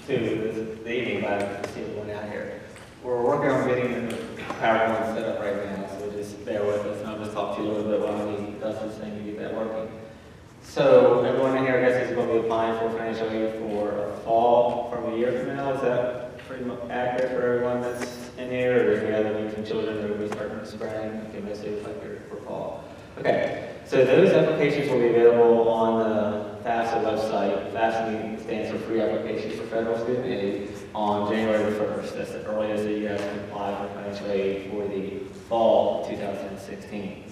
to the evening, glad to see everyone out here. We're working on getting the PowerPoint set up right now, so just bear with us, and I'll just talk to you a little bit while he does this thing to get that working. So everyone in here, I guess, is going to be applying for financial aid for fall from a year from now. Is that pretty much accurate for everyone that's in here, or is there any other youth and children that will be starting in spring? Okay, let's see if I can for fall. Okay, so those applications will be available on the FAFSA website. FAFSA stands for Free Applications for Federal Student Aid on January the 1st. That's the earliest that you guys can apply for financial aid for the fall 2016.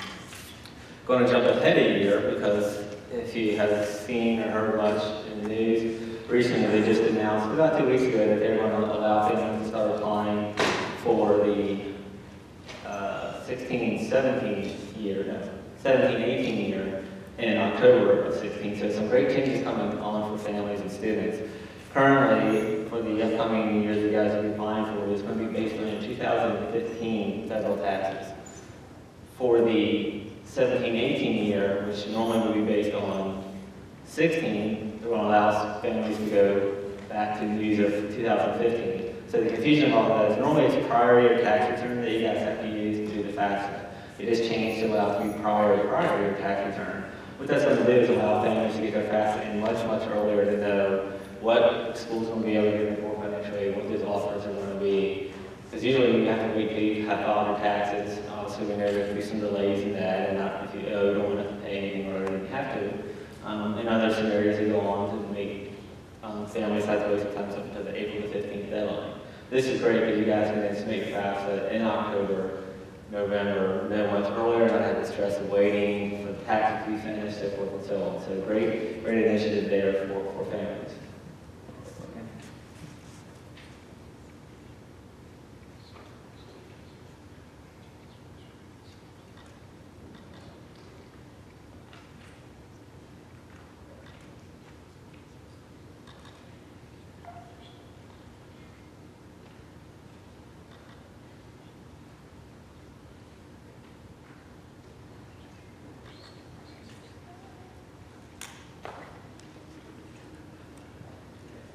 Going to jump ahead a year because if you haven't seen or heard much in the news, recently they just announced about 2 weeks ago that they're going to allow families to start applying for the 16-17 year, no, 17-18 year in October of 16. So some great changes coming on for families and students. Currently, for the upcoming years you guys will be applying for, it's going to be based on 2015 federal taxes. For the 17-18 year, which normally would be based on 16, they're going to allow families to go back to the use of 2015. So the confusion of all that is normally it's a prior year tax return that you guys have to use to do the FAFSA. It is changed to allow it to be prior year tax return. What that's going to do is allow families to get their FAFSA in much, much earlier to know what school's going to be able to give them for financial aid, what those offers are going to be. Because usually you have to wait till you have filed your taxes. Obviously, we know there could be some delays in that, and not if you owe, don't want to pay anything or you have to. In other scenarios, they go on to make families have to wait sometimes up until the April the 15th deadline. This is great because you guys can then submit your FAFSA in October, November, much earlier, not have the stress of waiting for the taxes to be finished, so forth and so on. So great initiative there for families.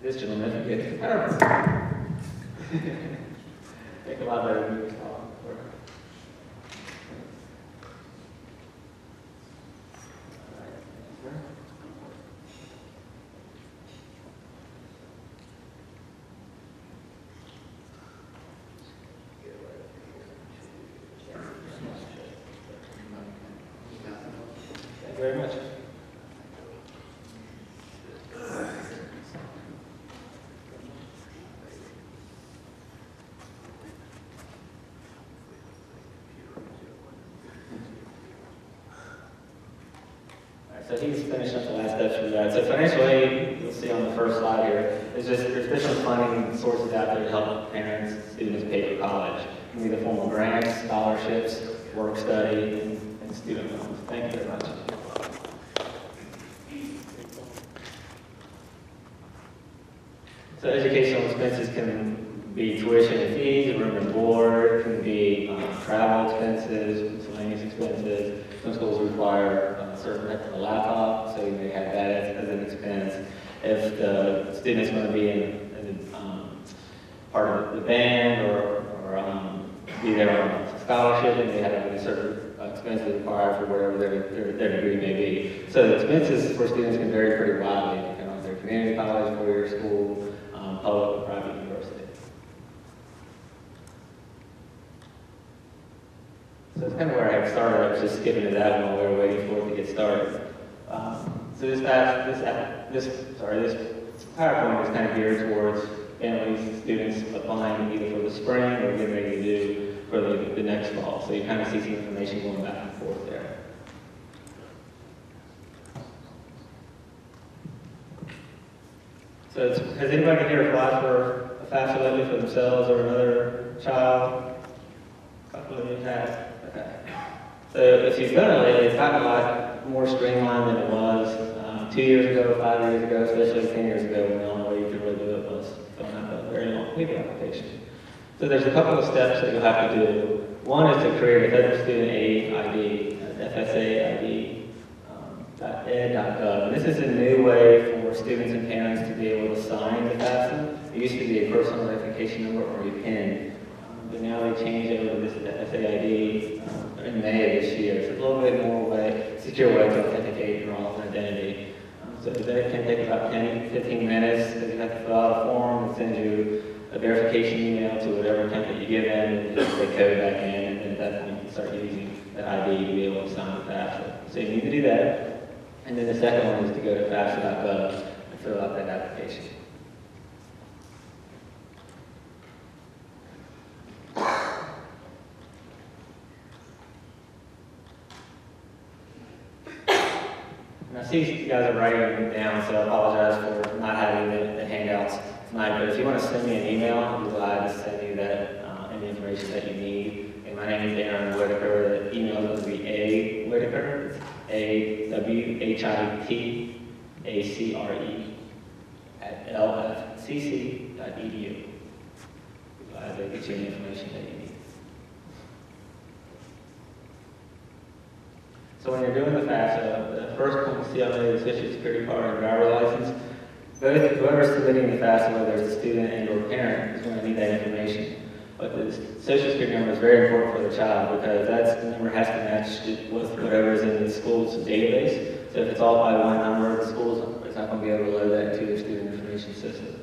This gentleman gets the PowerPoint. Make a lot better than you saw. Thank you very much. So he's finishing up the last steps for that. So financial aid, you'll see on the first slide here, is just there's additional funding sources out there to help parents, students pay for college. It can be the form of grants, scholarships, work study, and student loans. Thank you very much. So educational expenses can be tuition and fees, room and board, it can be travel expenses, miscellaneous expenses. Some schools require a certain type of a laptop, so you may have that as an expense. If the student's going to be in part of the band or be there on a scholarship, and they have a certain expenses required for whatever their degree may be. So the expenses for students can vary pretty widely, depending on their community college, four-year school, public or private university. So that's kind of where I had started. I was just skipping to that while we were waiting for it to get started. So this PowerPoint is kind of geared towards families, students applying either for the spring or getting ready to do for the next fall. So you kind of see some information going back and forth there. So has anybody here applied for a FAFSA lately for themselves or another child? A couple of you have. Okay. So if you've done it lately, it's gotten a lot more streamlined than it was 2 years ago, 5 years ago, especially 10 years ago, when the only way you could really do it was filling out a very long paper application. So there's a couple of steps that you'll have to do. One is to create a Federal Student Aid ID, FSA ID. .ed.gov. This is a new way for students and parents to be able to sign the FAFSA used to be a personal identification number or a PIN, but now they changed it over to this FAID in May of this year. So it's a little bit more way, secure way to authenticate your own identity. So that can take about 10, 15 minutes because you have to fill out a form and send you a verification email to whatever account that you give in, and just they code back in, and then at that point you can start using that ID to be able to sign the FAFSA. So you need to do that. And then the second one is to go to FAFSA.gov and fill out that application. And I see you guys are writing them down, so I apologize for not having the handouts tonight. But if you want to send me an email, I'll be glad to send you that any information that you need. And my name is Aaron Whitaker. The email is going to be A Whitaker, AWHITACRE @lfcc.edu. Glad to get you any information that you need. So when you're doing the FAFSA, the first point you see on there is Social Security card and driver license. Both whoever's submitting the FAFSA, whether it's a student and or parent, is going to need that information. But the Social Security number is very important for the child because the number has to match with whatever is in the school's database. So if it's all by one number, the school is not going to be able to load that into their student information system.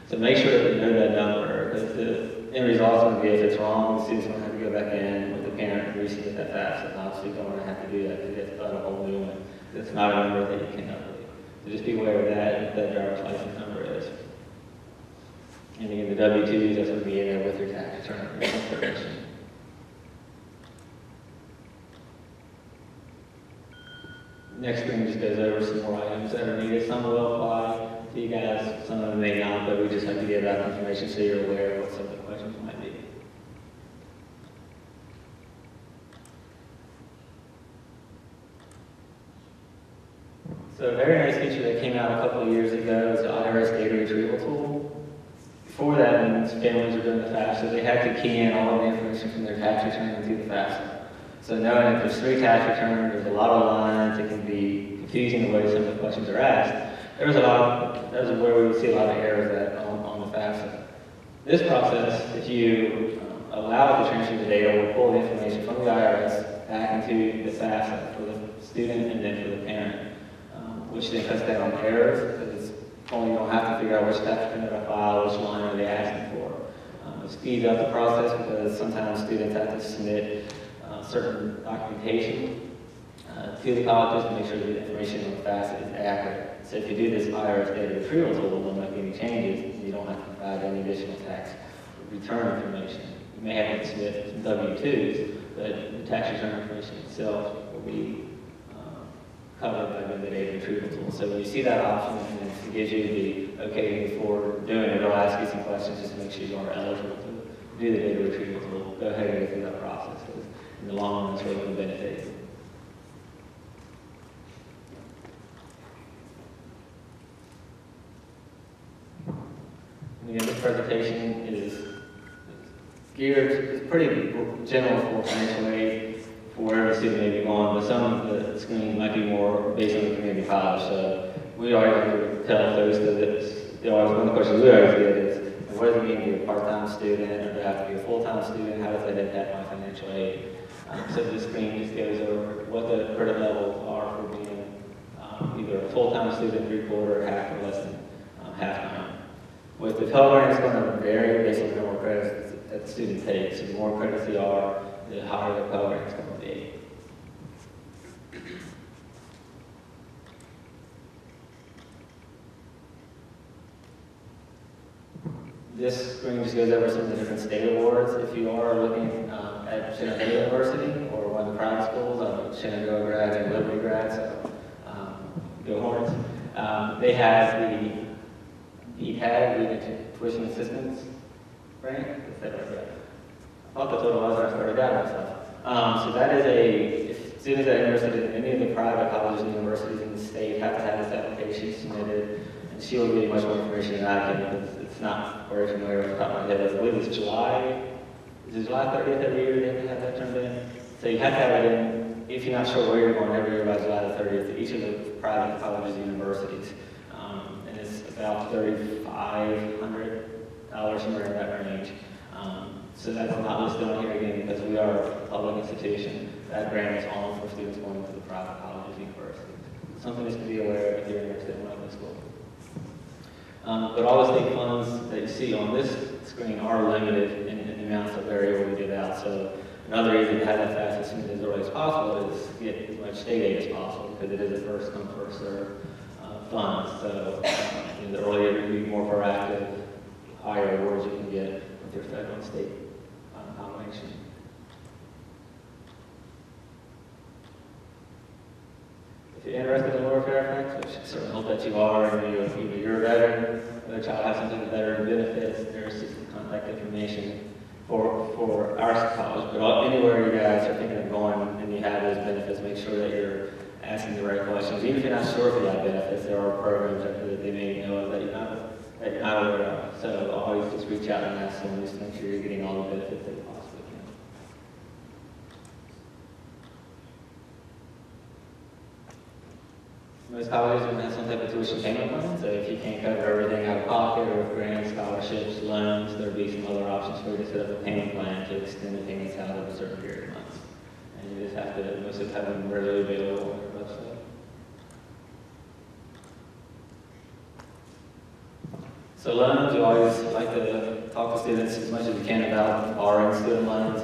So make sure that you know that number, because the end result is going to be if it's wrong, the student's going to have to go back in with the parent and resubmit that FAFSA. And obviously you don't want to have to do that because you have to fill out a whole new one. It's not a number that you can update. So just be aware of that and what that driver's license number is. And again, the W-2s, that's going to be in there with your tax return information. Next screen just goes over some more items that are needed. Some will apply to you guys, some of them may not, but we just have to give that information so you're aware of what some of the questions might be. So a very nice feature that came out a couple of years ago is the IRS data retrieval tool. Before that, when families were doing the FAFSA, they had to key in all of the information from their tax return into the FAFSA. So knowing that there's 3 tax returns, there's a lot of lines, it can be confusing the way some of the questions are asked. That was where we would see a lot of errors on the FAFSA. This process, if you allow it to transfer the data, will pull the information from the IRS back into the FAFSA for the student and then for the parent, which then cuts down on errors, because only you don't have to figure out which tax return to file, which line are they asking for. It speeds up the process because sometimes students have to submit certain documentation to the colleges to make sure the information on the FAFSA is accurate. So if you do this IRS data retrieval tool, it won't make any changes, and you don't have to provide any additional tax return information. You may have to submit some W-2s, but the tax return information itself will be covered by the data retrieval tool. So when you see that option, and it gives you the okay before doing it, it'll ask you some questions just to make sure you are eligible to do the data retrieval tool. Go ahead and go through that process, because in the long run, it's really going to benefit you. And again, this presentation is geared, it's pretty general for financial aid for wherever the student may be going, but some of the screens might be more based on the community college. So we always have to tell folks that one of the questions we always get is, what does it mean to be a part-time student, or do I have to be a full-time student? How does that impact my financial aid? So this screen just goes over what the credit levels are for being either a full-time student, 3/4, half, or less than half-time. With the Pell Grant, it's going to vary based on the number of credits that the student takes. So the more credits they are, the higher the Pell Grant is going to be. This screen just goes over some of the different state awards. If you are looking at Sherando University or one of the private schools, Sherando grad and Liberty grad, so go Hornets. They have the ETAG, Tuition Assistance Grant. Is that right? I thought that's what it was when I started out myself. So that is if students that are interested in any of the private colleges and universities in the state have to have this application submitted. And she will give you much more information than I can, because it's not very familiar off the top of my head. I believe it's July 30th every year they have to have that turned in. So you have to have it in, if you're not sure where you're going every year by July the 30th, each of the private colleges and universities. And it's about $3,500 somewhere in that range. So that's not listed on here again because we are a public institution. That grant is only for students going to the private colleges and universities. Something just to be aware of if you're interested in one of the schools. But all the state funds that you see on this screen are limited in the amounts of area we give out. So another reason to have that fast as soon as early as possible is to get as much state aid as possible because it is a first come, first serve fund. So the earlier you be more proactive, the higher awards you can get with your federal and state combination. If you're interested in Lower Fairfax, which I certainly hope that you are, and either you're a veteran, or the child has something with veteran benefits, there's just the contact information for our college. But anywhere you guys are thinking of going and you have those benefits, make sure that you're asking the right questions. Even if you're not sure if you have benefits, there are programs that they may know of that you're not aware of. So always just reach out and ask them just to make sure you're getting all the benefits that you possibly can. Most colleges are going to have some type of tuition payment plan, so if you can't cover everything out of pocket or with grants, scholarships, loans, there'll be some other options for you to set up a payment plan to extend the payments out over a certain period of months. And you just have to, most of the time, readily available on your website. So loans, you always like to talk to students as much as you can about borrowing student loans.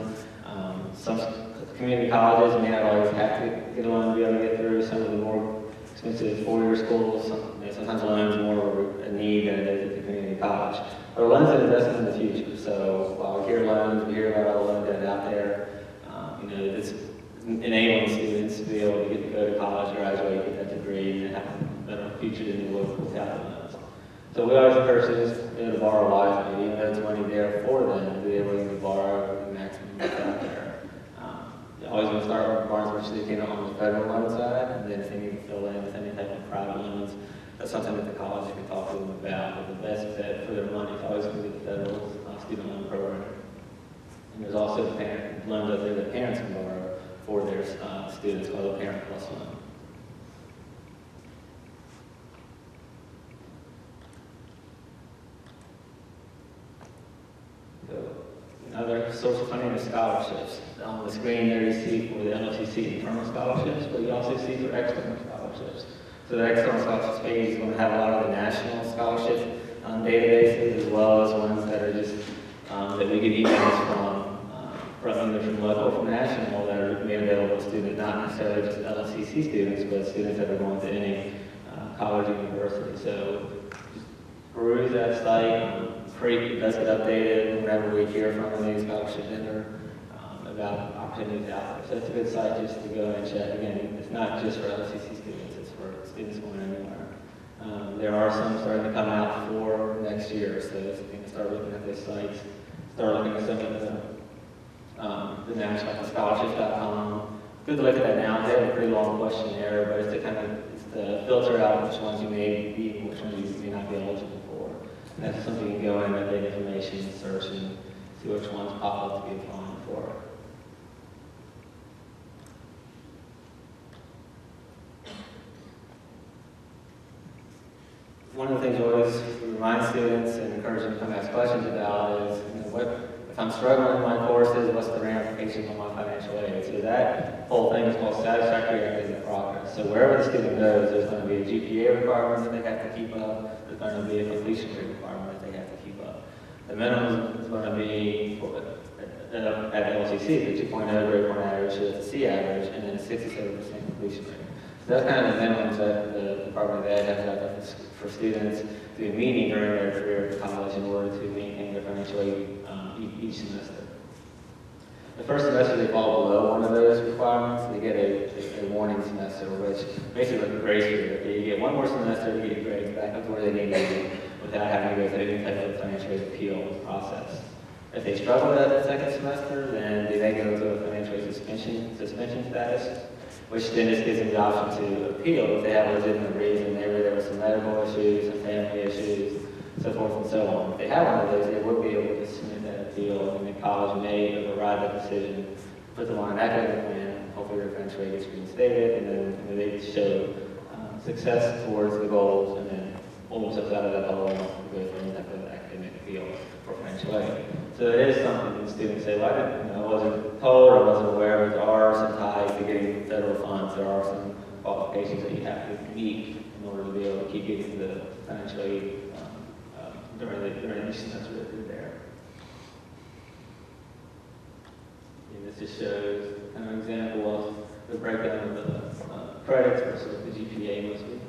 Some community colleges may not always have to get a loan to be able to get through. Some of the more expensive four-year schools, sometimes loans are more of a need than it is at the community college. But loans are investment in the future. So while we hear loans, we hear about all the loan debt out there. It's enabling students to be able to go to college, graduate, get that degree, and have a better future than they would without the loans. So we always encourage students to borrow wisely, even though it's money there for them, to be able to borrow the maximum that's out there. You always want to start with borrowing as much as you can on the federal loan side, and then if they need to fill in with any type of private loans, that's something that the college can talk to them about. But the best bet for their money is always going to be the federal student loan program. And there's also the parent loans out there that parents can borrow for their students called a Parent Plus loan. So, another source of funding is scholarships. On the screen there you see for the LOCC internal scholarships, but you also see for external scholarships. So the external scholarships page is going to have a lot of the national scholarship databases, as well as ones that are just that we get emails from either from local or from national that are made available to students, not necessarily just LOCC students, but students that are going to any college or university. So just peruse that site. It does get updated whenever we hear from a scholarship vendor about opportunities out there. So it's a good site just to go and check. Again, it's not just for LCC students, it's for students going anywhere. There are some starting to come out for next year, so you can start looking at those sites, start looking at some of the national scholarships.com. Good to look at that now. They have a pretty long questionnaire, but it's to filter out which ones you may be and which ones you may not be eligible for. And that's something you can go in, update information, search, and see which ones pop up to be applying for. One of the things we always remind students and encourage them to come ask questions about is, if I'm struggling in my courses, what's the ramifications on my financial aid? So that whole thing is called satisfactory academic progress. So wherever the student goes, there's going to be a GPA requirement that they have to keep up. There's going to be a completion rate requirement that they have to keep up. The minimum is going to be at LCC, the 2.0 grade point average, the C average, and then a 67% completion rate. So that's kind of the minimums that the Department of Ed has out there for students to be meeting during their career at college in order to maintain their financial aid each semester. The first semester they fall below one of those requirements, they get a warning semester, which basically like a grace period. You get one more semester to get your grades back up to where they need to be without having to go through any type of financial aid appeal process. If they struggle at the second semester, then they may go to a financial aid suspension status, which then just gives them the option to appeal if they have a legitimate reason. Maybe there were some medical issues, some family issues, so forth and so on. If they have one of those, they would be able to submit that appeal, and the college may override that decision, put them on an academic plan, hopefully their financial aid gets reinstated, and then they show success towards the goals, and then pull themselves out of that hole and go through any type of academic appeal for financial aid. So it is something that students say, well, I wasn't told or wasn't aware, but there are some ties to getting federal funds. There are some qualifications that you have to meet in order to be able to keep getting the financial aid during the semester that you're there. And this just shows kind of an example of the breakdown of the credits versus the GPA mostly.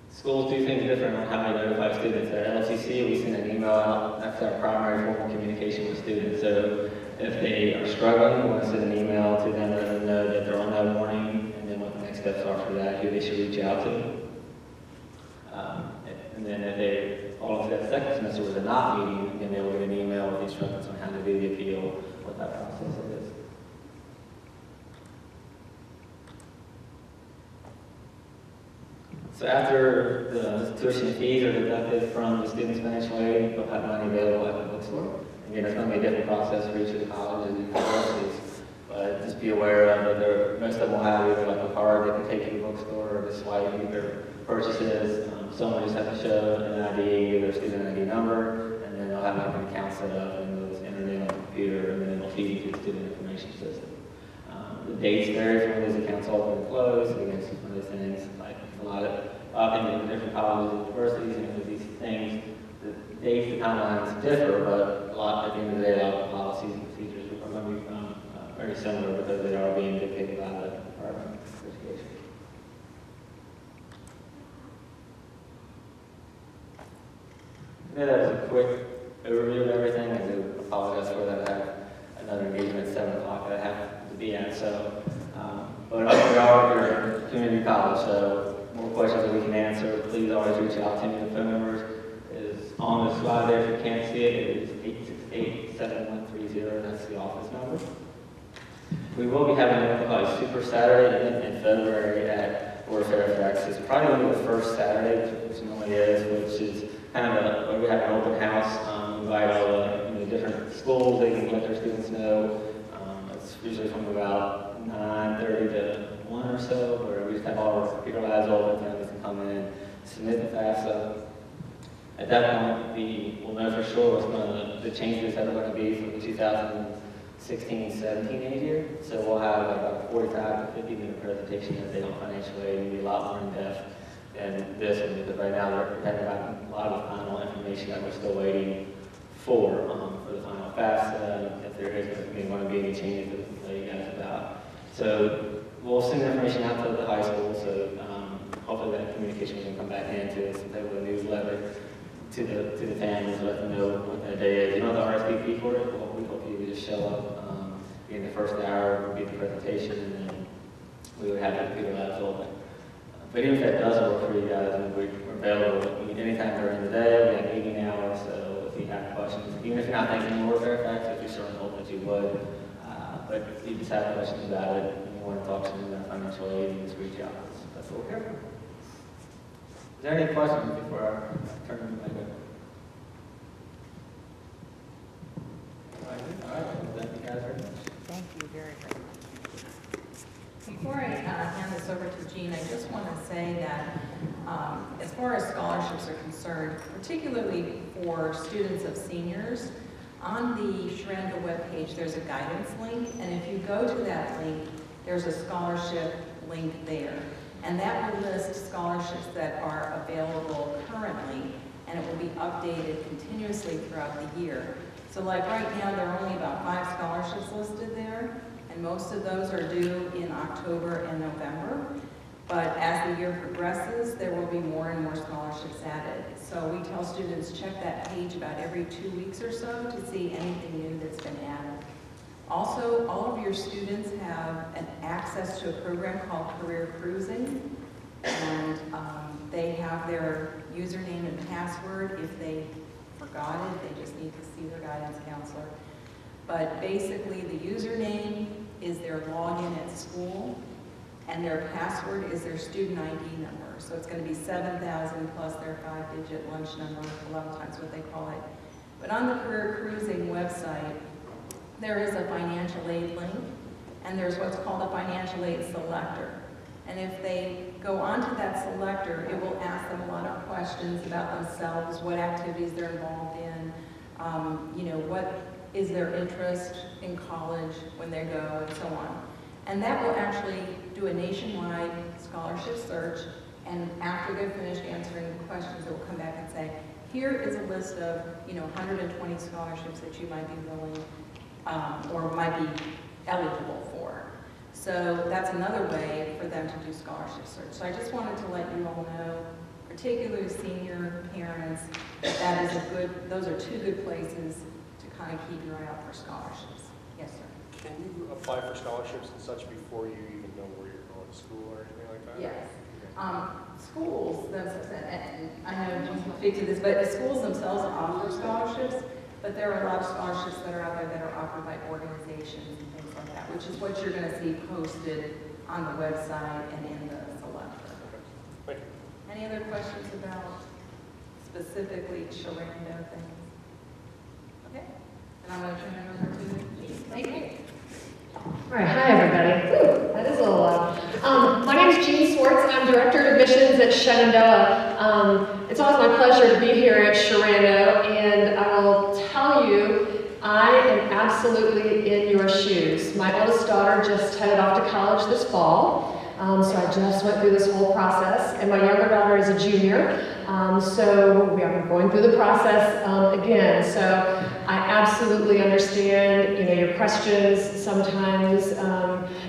Schools do things different on how they notify students. At LCC, we send an email out. That's our primary form of communication with students. So if they are struggling, we want to send an email to them, let them know that they're on that warning, and then what the next steps are for that, who they should reach out to. And then if they fall into that second semester where they're not meeting, then they will get an email with instructions on how to do the appeal, what that process is. So after the tuition fees are deducted from the student's financial aid, they'll have money available at the bookstore. Again, it's going to be a different process for each of the colleges and universities, but just be aware of that most of them will have either like a card they can take to the bookstore or just swipe either purchases. Some will just have to show an ID, their student ID number, and then they'll have like an account set up and those internet on the computer, and then it'll feed into the student information system. The dates vary from when those accounts open and close. Again, it's one of those things like a lot of things in different colleges and universities, and with these things, the dates, the timelines differ, but at the end of the day, a lot of the policies and procedures are going to be very similar because they are being dictated by the Department of Education. Yeah, that was a quick overview of everything. I do apologize for that. I have another engagement at 7 o'clock that I have to be at. So, but we are your community college, so more questions that we can answer, please always reach out to me. The phone number is on the slide there. If you can't see it, it is 868-7130. That's the office number. We will be having a Super Saturday event in February at Fort Fairfax. It's probably going to be the first Saturday, which normally is, which is kind of where we have an open house. We invite all the different schools. They can let their students know. It's usually from about 9:30 to 1 or so, where we just have all our computer labs open. Families can come in, submit the FAFSA. At that point, we'll know for sure what's the changes that are going to be for the 2016-17 age year. So we'll have about a 45 to 50-minute presentation that day on financial aid. It'll be a lot more in depth than this one, because right now we haven't gotten a lot of the final information that we're still waiting for the final FAFSA, if there is going to be any changes to tell you guys about. So we'll send the information out to the high school, so hopefully that communication can come back into some type of a newsletter to the families, let them know what that day is. You don't have to RSVP for it, but we hope you would just show up. In the first hour would be the presentation, and then we would have the computer labs open. But even if that doesn't work for you guys, we're available anytime during the day. We have meeting hours, so if you have questions, even if you're not thinking more Fairfax, if you're certainly hoping that you would, but if you just have questions about it and you want to talk to them about financial aid, you just reach out. That's what we're here for. Is there any questions before I turn it back over? All right. Thank you guys very much. Thank you very much. Before I hand this over to Jean, I just want to say that as far as scholarships are concerned, particularly for students of seniors, on the Sherando webpage there's a guidance link, and if you go to that link, there's a scholarship link there. And that will list scholarships that are available currently, and it will be updated continuously throughout the year. So like right now, there are only about 5 scholarships listed there, and most of those are due in October and November. But as the year progresses, there will be more and more scholarships added. So we tell students check that page about every 2 weeks or so to see anything new that's been added. Also, all of your students have access to a program called Career Cruising, and they have their username and password. If they forgot it, they just need to see their guidance counselor. But basically, the username is their login at school, and their password is their student ID number. So it's going to be 7,000 plus their 5-digit lunch number, a lot of times what they call it. But on the Career Cruising website, there is a financial aid link, and there's what's called a financial aid selector. And if they go onto that selector, it will ask them a lot of questions about themselves, what activities they're involved in, what is their interest in college when they go, and so on. And that will actually do a nationwide scholarship search, and after they're finished answering the questions, it will come back and say, here is a list of 120 scholarships that you might be willing or might be eligible for. So that's another way for them to do scholarship search. So I just wanted to let you all know, particularly senior parents, that is those are two good places to kind of keep your eye out for scholarships. Yes, sir. Can you apply for scholarships and such before you even know where you're going to school or anything like that? Yes. Schools themselves, and I know you can speak to this, but schools themselves offer scholarships, but there are a lot of scholarships that are out there that are offered by organizations and things like that, which is what you're going to see posted on the website and in the selector. Thank you. Any other questions about specifically Sherando things? Okay, and I'm going to turn it over to Jean. Thank you. All right, hi everybody. Whew, that is a little loud. My name is Jean Swartz, and I'm Director of Admissions at Shenandoah. It's always my pleasure to be here at Sherando, and I will tell you, I am absolutely in your shoes. My oldest daughter just headed off to college this fall, so I just went through this whole process, and my younger daughter is a junior, so we are going through the process again. So I absolutely understand, your questions sometimes,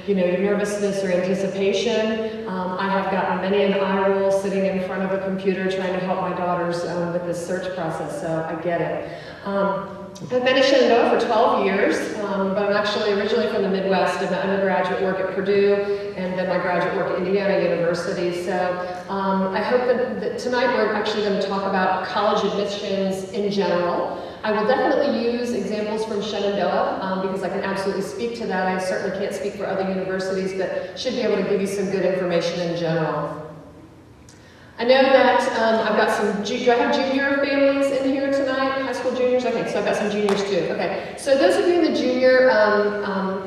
your nervousness or anticipation. I have gotten many an eye roll sitting in front of a computer trying to help my daughters with this search process, so I get it. I've been at Shenandoah for 12 years, but I'm actually originally from the Midwest. Did my undergraduate work at Purdue, and then my graduate work at Indiana University. So I hope that tonight we're actually going to talk about college admissions in general. I will definitely use examples from Shenandoah because I can absolutely speak to that. I certainly can't speak for other universities, but should be able to give you some good information in general. I know that I've got some, do I have junior families in here tonight? High school juniors? Okay, so I've got some juniors too. Okay, so those of you in the junior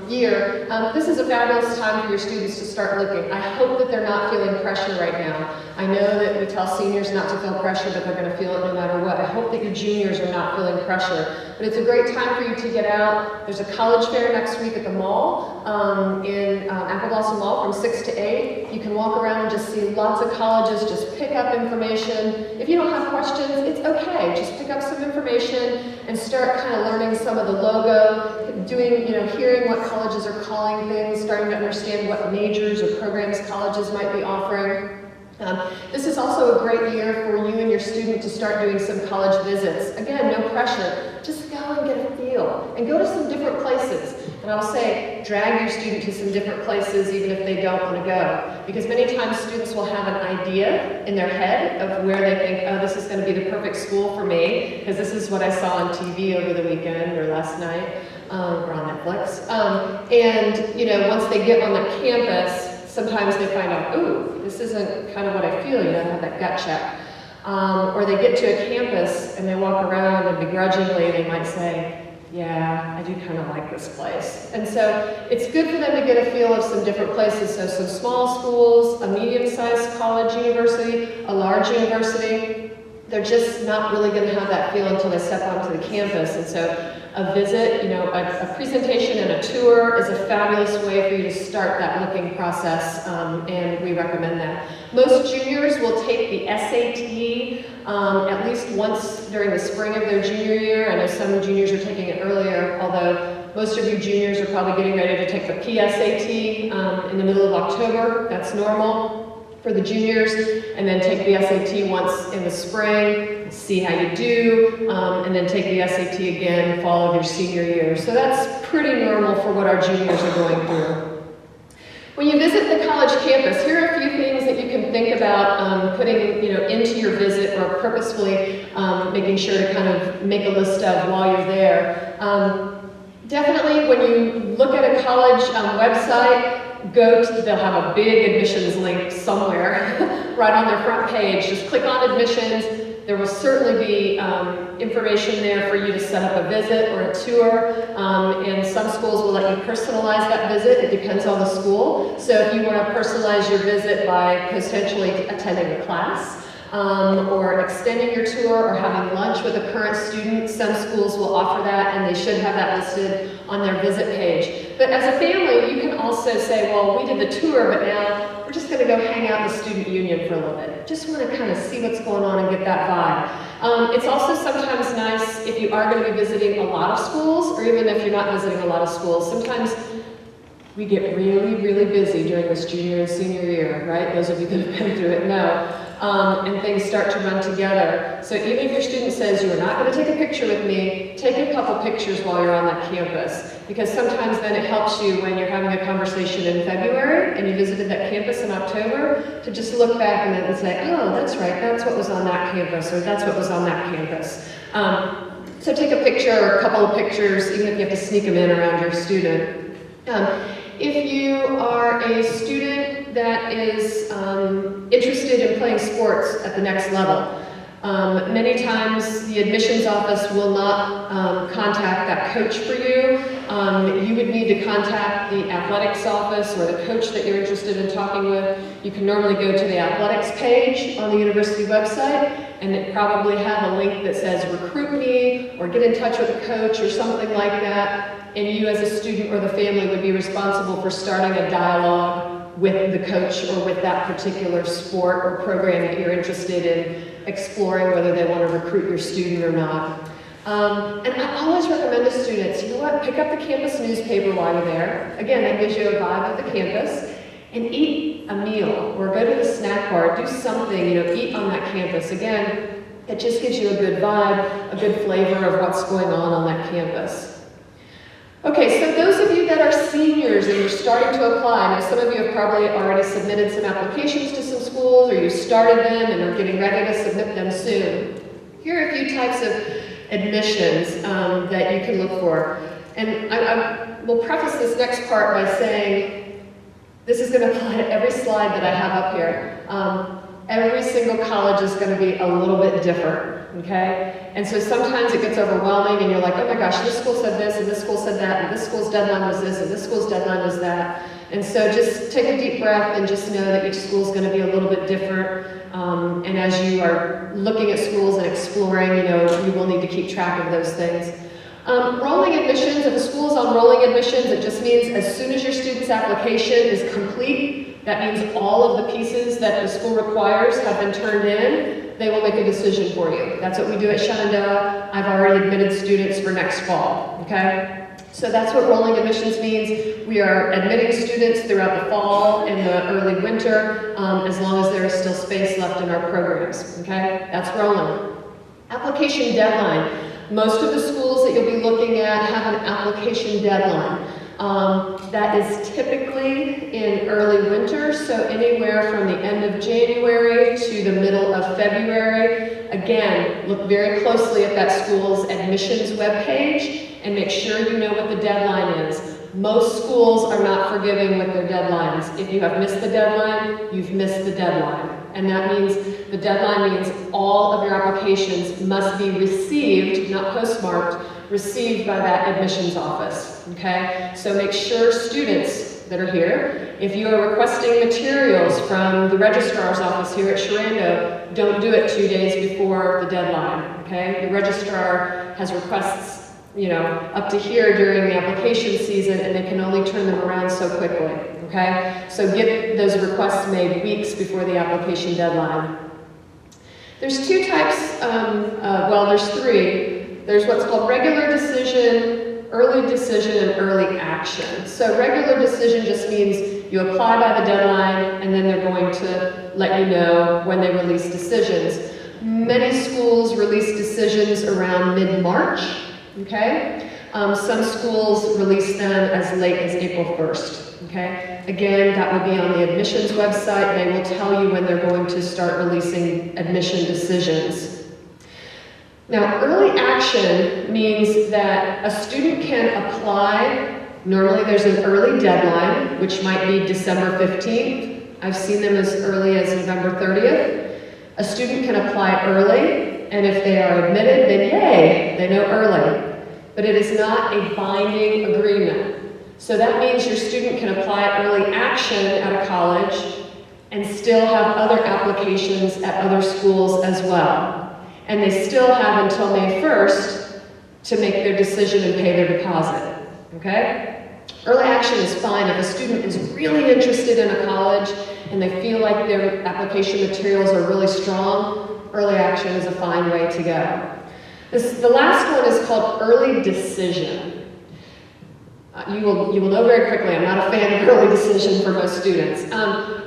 year, this is a fabulous time for your students to start looking. I hope that they're not feeling pressure right now. I know that we tell seniors not to feel pressure, but they're going to feel it no matter what. I hope that your juniors are not feeling pressure. But it's a great time for you to get out. There's a college fair next week at the mall, in Apple Blossom Mall from 6 to 8. You can walk around and just see lots of colleges, just pick up information. If you don't have questions, it's okay. Just pick up some information and start kind of learning some of the logo, doing, hearing what colleges are calling things, starting to understand what majors or programs colleges might be offering. This is also a great year for you and your student to start doing some college visits. Again, no pressure. Just go and get a feel and go to some different places. And I'll say, drag your student to some different places even if they don't want to go. Because many times students will have an idea in their head of where they think, oh, this is going to be the perfect school for me, because this is what I saw on TV over the weekend or last night, or on Netflix. Once they get on the campus, sometimes they find out, ooh, this isn't kind of what I feel, have that gut check. Or they get to a campus and they walk around and begrudgingly they might say, yeah, I do kind of like this place. And so it's good for them to get a feel of some different places. So some small schools, a medium-sized college university, a large university, they're just not really going to have that feel until they step onto the campus. And so a visit, a presentation and a tour is a fabulous way for you to start that looking process, and we recommend that. Most juniors will take the SAT at least once during the spring of their junior year. I know some juniors are taking it earlier, although most of you juniors are probably getting ready to take the PSAT in the middle of October. That's normal for the juniors, and then take the SAT once in the spring, see how you do, and then take the SAT again fall of your senior year. So that's pretty normal for what our juniors are going through. When you visit the college campus, here are a few things that you can think about putting into your visit, or purposefully making sure to kind of make a list of while you're there. Definitely when you look at a college website, they'll have a big admissions link somewhere right on their front page. Just click on admissions, There will certainly be information there for you to set up a visit or a tour, and some schools will let you personalize that visit. It depends on the school. So if you want to personalize your visit by potentially attending a class, or extending your tour or having lunch with a current student, some schools will offer that, and they should have that listed on their visit page. But as a family, you can also say, well, we did the tour, but now we're just going to go hang out in the student union for a little bit. Just want to kind of see what's going on and get that vibe. It's also sometimes nice if you are going to be visiting a lot of schools, or even if you're not visiting a lot of schools. Sometimes we get really, really busy during this junior and senior year, right? Those of you that have been through it know. And things start to run together. So even if your student says, you're not going to take a picture with me, take a couple pictures while you're on that campus. Because sometimes then it helps you when you're having a conversation in February and you visited that campus in October to just look back and then say, oh, that's right, that's what was on that campus, or that's what was on that campus. So take a picture or a couple of pictures, even if you have to sneak them in around your student. If you are a student that is interested in playing sports at the next level, many times the admissions office will not contact that coach for you. You would need to contact the athletics office or the coach that you're interested in talking with. You can normally go to the athletics page on the university website, and it probably have a link that says recruit me or get in touch with a coach or something like that. And you as a student or the family would be responsible for starting a dialogue with the coach or with that particular sport or program that you're interested in exploring, whether they want to recruit your student or not. And I always recommend to students, you know what, pick up the campus newspaper while you're there. Again, that gives you a vibe of the campus. And eat a meal or go to the snack bar, do something, eat on that campus. Again, it just gives you a good vibe, a good flavor of what's going on that campus. Okay, so those of you that are seniors and you're starting to apply, now some of you have probably already submitted some applications to some schools, or you started them and are getting ready to submit them soon. Here are a few types of admissions that you can look for. And I will preface this next part by saying, this is going to apply to every slide that I have up here. Every single college is going to be a little bit different, okay? And so sometimes it gets overwhelming and you're like, oh my gosh, this school said this, and this school said that, and this school's deadline was this, and this school's deadline was that. And so just take a deep breath and just know that each school's going to be a little bit different. And as you are looking at schools and exploring, you will need to keep track of those things. Rolling admissions, if a school is on rolling admissions, it just means as soon as your student's application is complete, that means all of the pieces that the school requires have been turned in, they will make a decision for you. That's what we do at Shenandoah. I've already admitted students for next fall, okay? So that's what rolling admissions means. We are admitting students throughout the fall and the early winter, as long as there is still space left in our programs, okay? That's rolling. Application deadline. Most of the schools that you'll be looking at have an application deadline. That is typically in early winter, so anywhere from the end of January to the middle of February. Again, look very closely at that school's admissions webpage and make sure you know what the deadline is. Most schools are not forgiving with their deadlines. If you have missed the deadline, you've missed the deadline. And that means, the deadline means all of your applications must be received, not postmarked, received by that admissions office, okay? So make sure students that are here, if you are requesting materials from the registrar's office here at Sherando, don't do it 2 days before the deadline, okay? The registrar has requests, up to here during the application season, and they can only turn them around so quickly, okay? So get those requests made weeks before the application deadline. There's two types, there's three. There's what's called regular decision, early decision, and early action. So regular decision just means you apply by the deadline, and then they're going to let you know when they release decisions. Many schools release decisions around mid-March, okay? Some schools release them as late as April 1st, okay? Again, that will be on the admissions website. They will tell you when they're going to start releasing admission decisions. Now, early action means that a student can apply. Normally there's an early deadline, which might be December 15th. I've seen them as early as November 30th. A student can apply early, And if they are admitted, then yay, they know early. But it is not a binding agreement. So that means your student can apply early action at a college and still have other applications at other schools as well. And they still have until May 1st to make their decision and pay their deposit, okay? Early action is fine if a student is really interested in a college and they feel like their application materials are really strong. Early action is a fine way to go. The last one is called early decision. You will know very quickly, I'm not a fan of early decision for most students.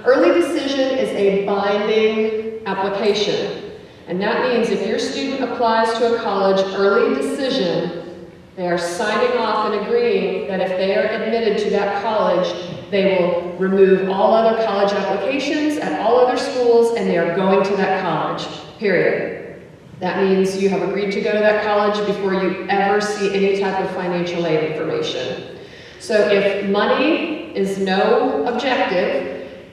Early decision is a binding application. And that means if your student applies to a college early decision, they are signing off and agreeing that if they are admitted to that college, they will remove all other college applications at all other schools and they are going to that college, period. That means you have agreed to go to that college before you ever see any type of financial aid information. So if money is no objective,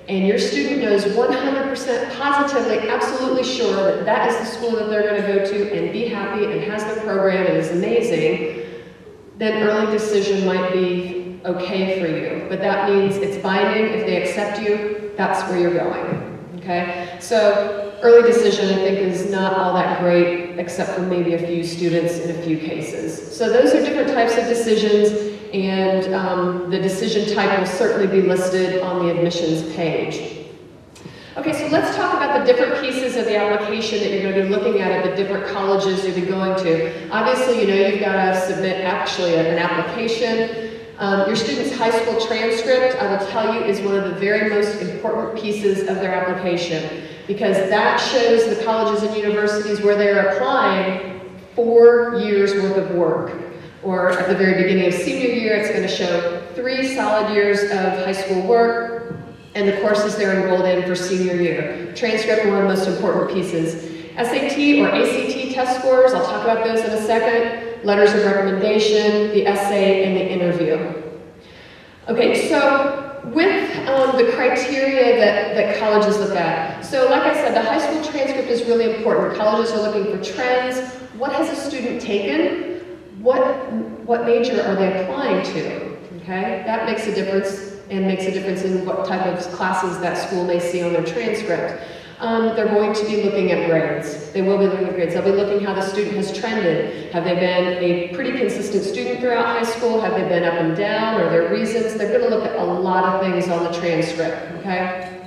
and your student knows 100% positively, absolutely sure that that is the school that they're going to go to and be happy and has the program and is amazing, then early decision might be okay for you. But that means it's binding. If they accept you, that's where you're going. Okay? So early decision, I think, is not all that great, except for maybe a few students in a few cases. So those are different types of decisions. And the decision type will certainly be listed on the admissions page. Okay, so let's talk about the different pieces of the application that you're going to be looking at the different colleges you'll be going to. Obviously, you know you've got to submit actually an application. Your student's high school transcript, I will tell you, is one of the very most important pieces of their application because that shows the colleges and universities where they're applying 4 years worth of work. Or at the very beginning of senior year, it's going to show 3 solid years of high school work and the courses they're enrolled in for senior year. Transcript, one of the most important pieces. SAT or ACT test scores, I'll talk about those in a second. Letters of recommendation, the essay, and the interview. Okay, so with the criteria that colleges look at. So like I said, the high school transcript is really important. Colleges are looking for trends. What has a student taken? What major are they applying to? Okay, that makes a difference and makes a difference in what type of classes that school may see on their transcript. They're going to be looking at grades. They will be looking at grades. They'll be looking how the student has trended. Have they been a pretty consistent student throughout high school? Have they been up and down? Are there reasons? They're going to look at a lot of things on the transcript, okay?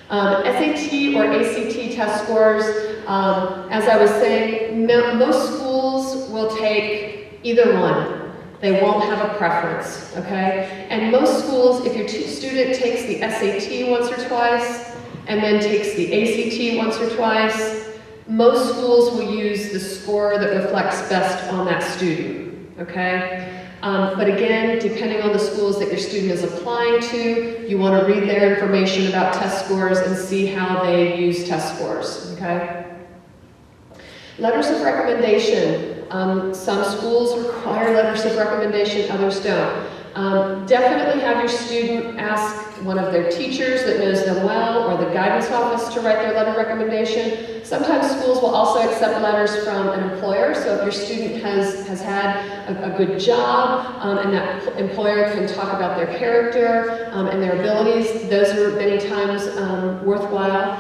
SAT or ACT test scores, as I was saying, most schools will take either one. They won't have a preference, okay? And most schools, if your student takes the SAT once or twice and then takes the ACT once or twice, most schools will use the score that reflects best on that student, okay? But again, depending on the schools that your student is applying to, you want to read their information about test scores and see how they use test scores, okay? Letters of recommendation. Some schools require letters of recommendation, others don't. Definitely have your student ask one of their teachers that knows them well or the guidance office to write their letter of recommendation. Sometimes schools will also accept letters from an employer, so if your student has had a good job and that employer can talk about their character and their abilities, those are many times worthwhile.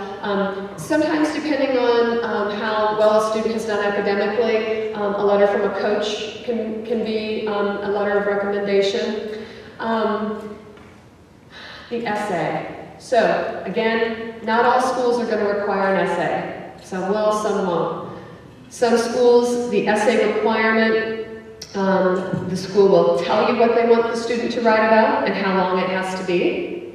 Sometimes depending on how well a student has done academically, a letter from a coach can be a letter of recommendation. The essay. So again, not all schools are going to require an essay. Some will, some won't. Some schools, the essay requirement, the school will tell you what they want the student to write about and how long it has to be.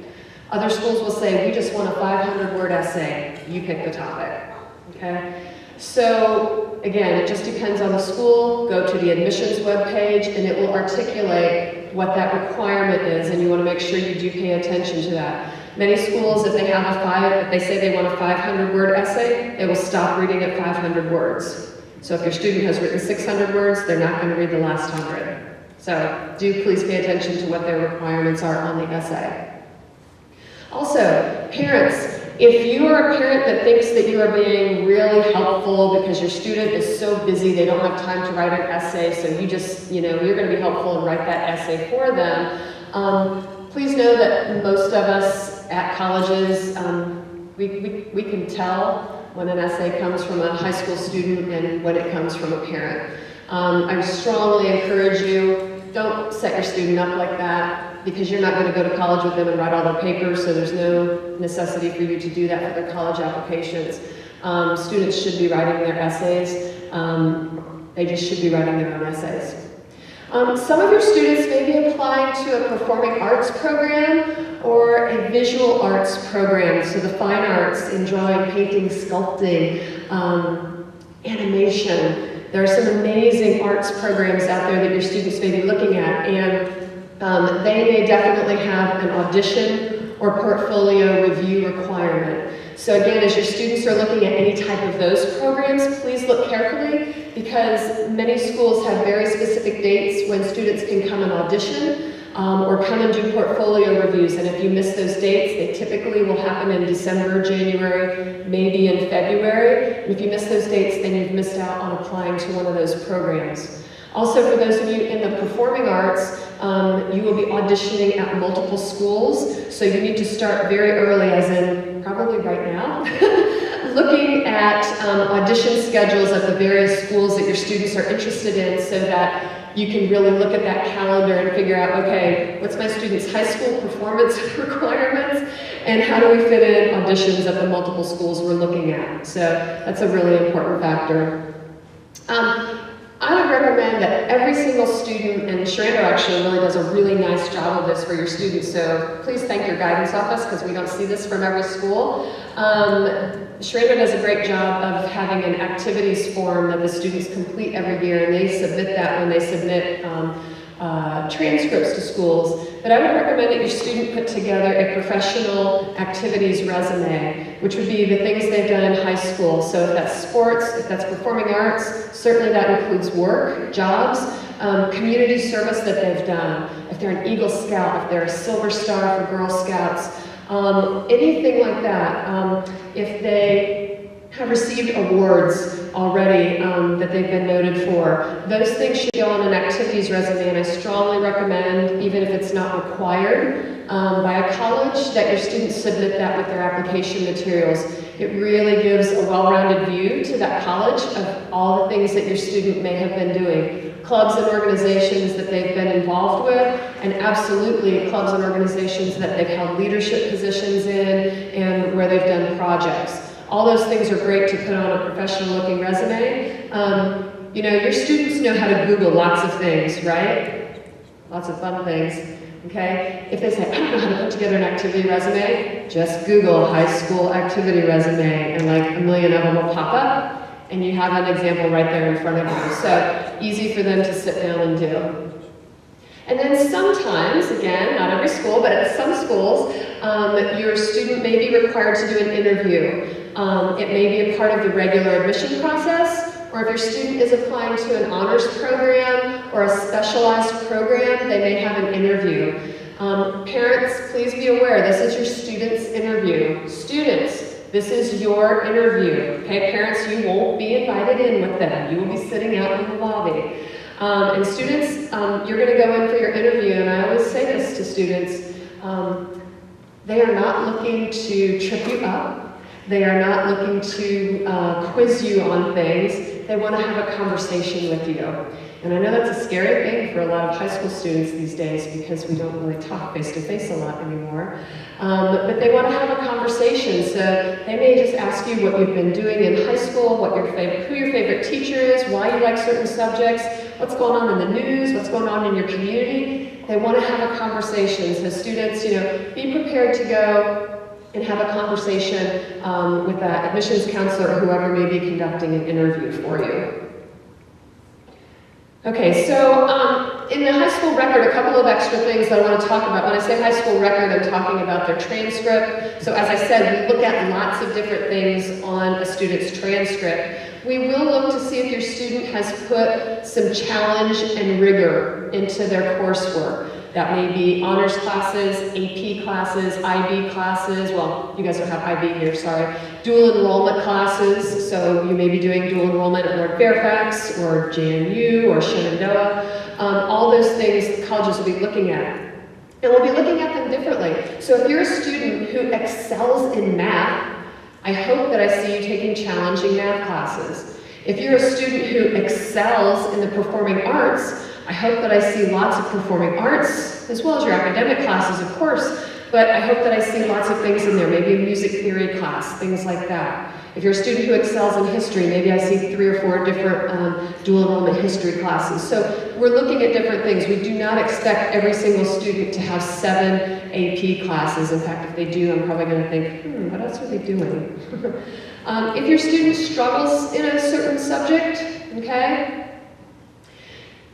Other schools will say, we just want a 500-word essay. You pick the topic, okay? So again, it just depends on the school. Go to the admissions webpage and it will articulate what that requirement is, and you want to make sure you do pay attention to that. Many schools, if they say they want a 500-word essay, they will stop reading at 500 words. So if your student has written 600 words, they're not going to read the last 100. So do please pay attention to what their requirements are on the essay. Also, parents, If you are a parent that thinks that you are being really helpful because your student is so busy they don't have time to write an essay, so you just, you're going to be helpful and write that essay for them, please know that most of us at colleges, we can tell when an essay comes from a high school student and when it comes from a parent. I strongly encourage you, don't set your student up like that, because you're not going to go to college with them and write all their papers, so there's no necessity for you to do that for their college applications. Students should be writing their essays. They just should be writing their own essays. Some of your students may be applying to a performing arts program or a visual arts program, so the fine arts in drawing, painting, sculpting, animation. There are some amazing arts programs out there that your students may be looking at, and they may definitely have an audition or portfolio review requirement. So again, as your students are looking at any type of those programs, please look carefully, because many schools have very specific dates when students can come and audition or come and do portfolio reviews. And if you miss those dates, they typically will happen in December, January, maybe in February. And if you miss those dates, then you've missed out on applying to one of those programs. Also, for those of you in the performing arts, you will be auditioning at multiple schools, so you need to start very early, as in probably right now, looking at audition schedules at the various schools that your students are interested in, so that you can really look at that calendar and figure out, okay, what's my students' high school performance requirements, and how do we fit in auditions at the multiple schools we're looking at. So that's a really important factor. I would recommend that every single student, and Sherando actually really does a really nice job of this for your students, so please thank your guidance office, because we don't see this from every school. Sherando does a great job of having an activities form that the students complete every year, and they submit that when they submit transcripts to schools. But I would recommend that your student put together a professional activities resume, which would be the things they've done in high school. So if that's sports, if that's performing arts, certainly that includes work, jobs, community service that they've done. If they're an Eagle Scout, if they're a Silver Star for Girl Scouts, anything like that. If they have received awards already that they've been noted for, those things should go on an activities resume, and I strongly recommend, even if it's not required by a college, that your students submit that with their application materials. It really gives a well-rounded view to that college of all the things that your student may have been doing. Clubs and organizations that they've been involved with, and absolutely clubs and organizations that they've held leadership positions in, and where they've done projects. All those things are great to put on a professional-looking resume. Your students know how to Google lots of things, right? Lots of fun things, okay? If they say, I don't know how to put together an activity resume, just Google high school activity resume, and like a million of them will pop up, and you have an example right there in front of you. So easy for them to sit down and do. And then sometimes, again, not every school, but at some schools, your student may be required to do an interview. It may be a part of the regular admission process, or if your student is applying to an honors program or a specialized program, they may have an interview. Parents, please be aware, this is your student's interview. Students, this is your interview. Okay, parents, you won't be invited in with them. You will be sitting out in the lobby. And students, you're going to go in for your interview, and I always say this to students, they are not looking to trip you up. They are not looking to quiz you on things. They want to have a conversation with you. And I know that's a scary thing for a lot of high school students these days, because we don't really talk face-to-face a lot anymore. But they want to have a conversation, so they may just ask you what you've been doing in high school, who your favorite teacher is, why you like certain subjects, what's going on in the news, what's going on in your community. They want to have a conversation. So students, be prepared to go and have a conversation with that admissions counselor or whoever may be conducting an interview for you. Okay, so in the high school record, a couple of extra things that I want to talk about. When I say high school record, I'm talking about their transcript. So as I said, we look at lots of different things on a student's transcript. We will look to see if your student has put some challenge and rigor into their coursework. that may be honors classes, AP classes, IB classes, well, you guys don't have IB here, sorry, dual enrollment classes, so you may be doing dual enrollment at Lord Fairfax, or JMU, or Shenandoah. All those things colleges will be looking at. And we'll be looking at them differently. So if you're a student who excels in math, I hope that I see you taking challenging math classes. If you're a student who excels in the performing arts, I hope that I see lots of performing arts, as well as your academic classes, of course, but I hope that I see lots of things in there, maybe a music theory class, things like that. If you're a student who excels in history, maybe I see 3 or 4 different dual enrollment history classes. So we're looking at different things. We do not expect every single student to have 7 AP classes. In fact, if they do, I'm probably going to think, what else are they doing? If your student struggles in a certain subject, okay?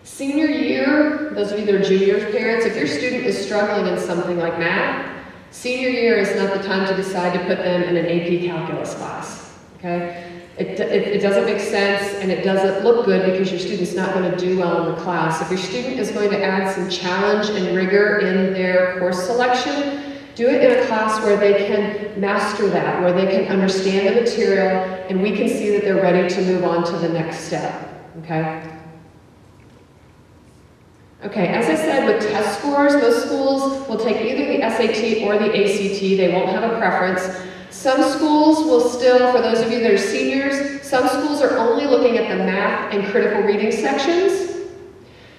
Senior year, those of you that are junior parents, if your student is struggling in something like math, senior year is not the time to decide to put them in an AP calculus class. Okay? It doesn't make sense and it doesn't look good because your student's not going to do well in the class. If your student is going to add some challenge and rigor in their course selection, do it in a class where they can master that, where they can understand the material and we can see that they're ready to move on to the next step. Okay? Okay, as I said, with test scores, most schools will take either the SAT or the ACT. They won't have a preference. Some schools will still, for those of you that are seniors, some schools are only looking at the math and critical reading sections,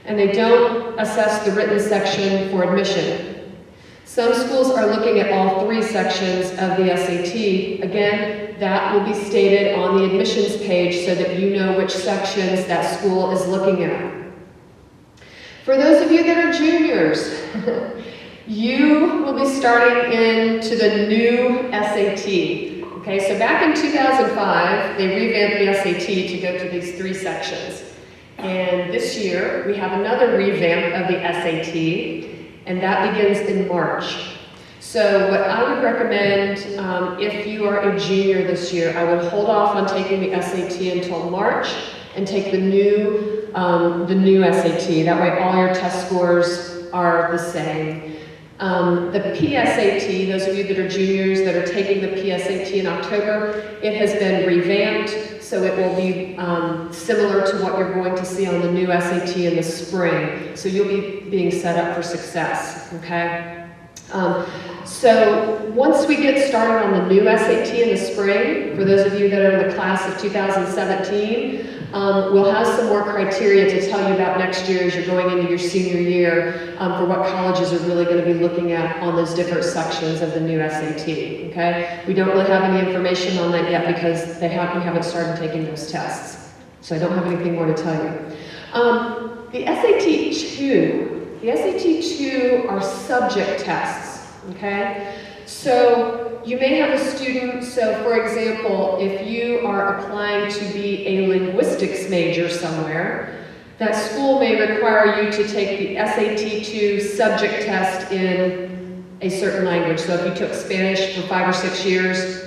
and they don't assess the written section for admission. Some schools are looking at all 3 sections of the SAT. Again, that will be stated on the admissions page so that you know which sections that school is looking at. For those of you that are juniors, you will be starting into the new SAT. Okay, so back in 2005, they revamped the SAT to go to these 3 sections. And this year, we have another revamp of the SAT, and that begins in March. So what I would recommend, if you are a junior this year, I would hold off on taking the SAT until March and take the new SAT. That way all your test scores are the same. The PSAT, those of you that are juniors that are taking the PSAT in October, it has been revamped, so it will be similar to what you're going to see on the new SAT in the spring. So you'll be being set up for success, okay? So once we get started on the new SAT in the spring, for those of you that are in the class of 2017, we'll have some more criteria to tell you about next year as you're going into your senior year for what colleges are really going to be looking at on those different sections of the new SAT, okay? We don't really have any information on that yet because we haven't started taking those tests. So I don't have anything more to tell you. The SAT-2 are subject tests, okay? So you may have a student, so for example, if you are applying to be a linguistics major somewhere, that school may require you to take the SAT-2 subject test in a certain language. So if you took Spanish for 5 or 6 years,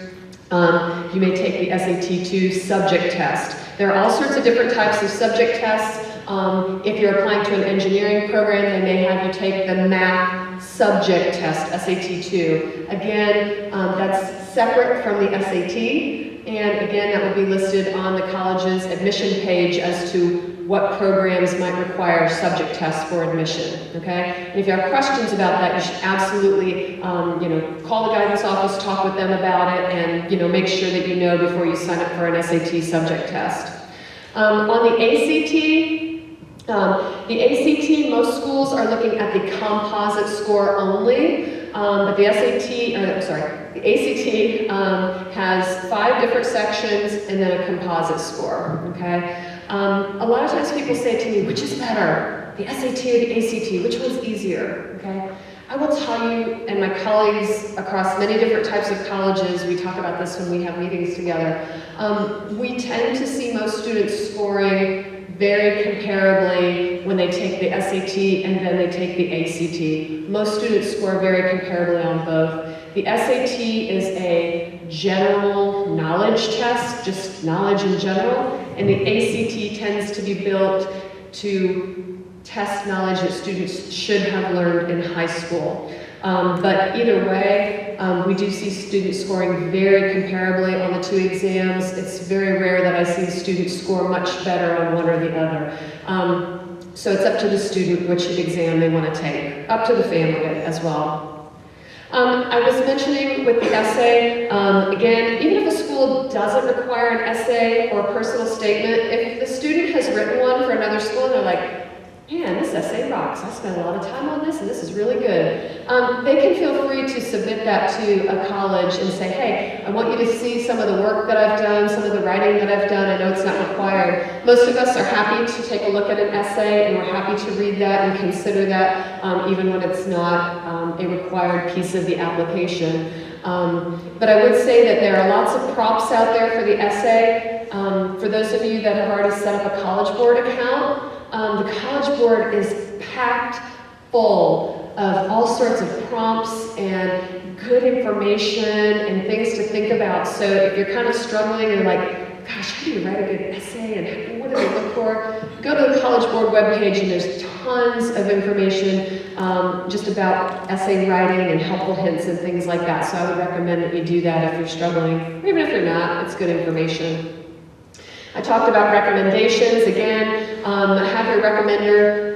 you may take the SAT-2 subject test. There are all sorts of different types of subject tests. If you're applying to an engineering program, they may have you take the math subject test, SAT-2. Again, that's separate from the SAT, and again, that will be listed on the college's admission page as to what programs might require subject tests for admission, okay? And if you have questions about that, you should absolutely, call the guidance office, talk with them about it, and, make sure that you know before you sign up for an SAT subject test. On the ACT, most schools are looking at the composite score only, but the ACT has 5 different sections and then a composite score, okay? A lot of times people say to me, which is better, the SAT or the ACT, which one's easier, okay? I will tell you, and my colleagues across many different types of colleges, we talk about this when we have meetings together, we tend to see most students scoring very comparably when they take the SAT and then they take the ACT. Most students score very comparably on both. The SAT is a general knowledge test, just knowledge in general, and the ACT tends to be built to test knowledge that students should have learned in high school. But either way, we do see students scoring very comparably on the two exams. It's very rare that I see students score much better on one or the other. So it's up to the student which exam they want to take, up to the family as well. I was mentioning with the essay, again, even if a school doesn't require an essay or personal statement, if the student has written one for another school and they're like, man, this essay rocks, I spent a lot of time on this and this is really good, they can feel free to submit that to a college and say, hey, I want you to see some of the work that I've done, some of the writing that I've done. I know it's not required. Most of us are happy to take a look at an essay, and we're happy to read that and consider that, even when it's not a required piece of the application. But I would say that there are lots of prompts out there for the essay. For those of you that have already set up a College Board account, the College Board is packed full of all sorts of prompts and good information and things to think about. So if you're kind of struggling and like, gosh, how do you write a good essay and what do they look for? Go to the College Board webpage and there's tons of information just about essay writing and helpful hints and things like that. So I would recommend that you do that if you're struggling. Or even if you're not, it's good information. I talked about recommendations. Again, have your recommender